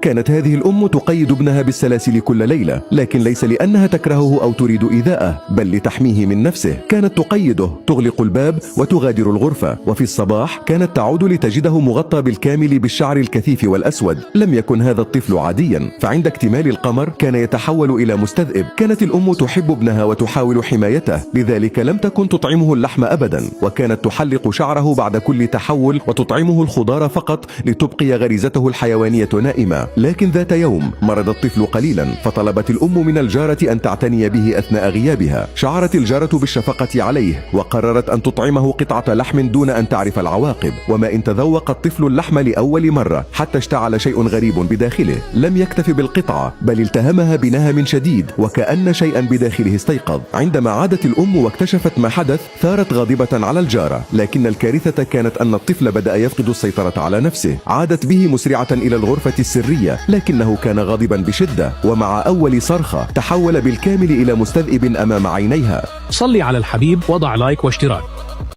كانت هذه الأم تقيد ابنها بالسلاسل كل ليلة، لكن ليس لأنها تكرهه أو تريد إيذاءه، بل لتحميه من نفسه. كانت تقيده، تغلق الباب وتغادر الغرفة، وفي الصباح كانت تعود لتجده مغطى بالكامل بالشعر الكثيف والأسود. لم يكن هذا الطفل عاديا، فعند اكتمال القمر كان يتحول إلى مستذئب. كانت الأم تحب ابنها وتحاول حمايته، لذلك لم تكن تطعمه اللحم أبدا، وكانت تحلق شعره بعد كل تحول وتطعمه الخضار فقط لتبقي غريزته الحيوانية نائمة. لكن ذات يوم مرض الطفل قليلا، فطلبت الأم من الجارة أن تعتني به أثناء غيابها. شعرت الجارة بالشفقة عليه وقررت أن تطعمه قطعة لحم دون أن تعرف العواقب. وما إن تذوق الطفل اللحم لأول مرة حتى اشتعل شيء غريب بداخله. لم يكتف بالقطعة، بل التهمها بنهم شديد وكأن شيئا بداخله استيقظ. عندما عادت الأم واكتشفت ما حدث ثارت غاضبة على الجارة، لكن الكارثة كانت أن الطفل بدأ يفقد السيطرة على نفسه. عادت به مسرعة إلى الغرفة السرية، لكنه كان غاضبا بشدة، ومع أول صرخة تحول بالكامل إلى مستذئب أمام عينيها. صلي على الحبيب، وضع لايك واشتراك.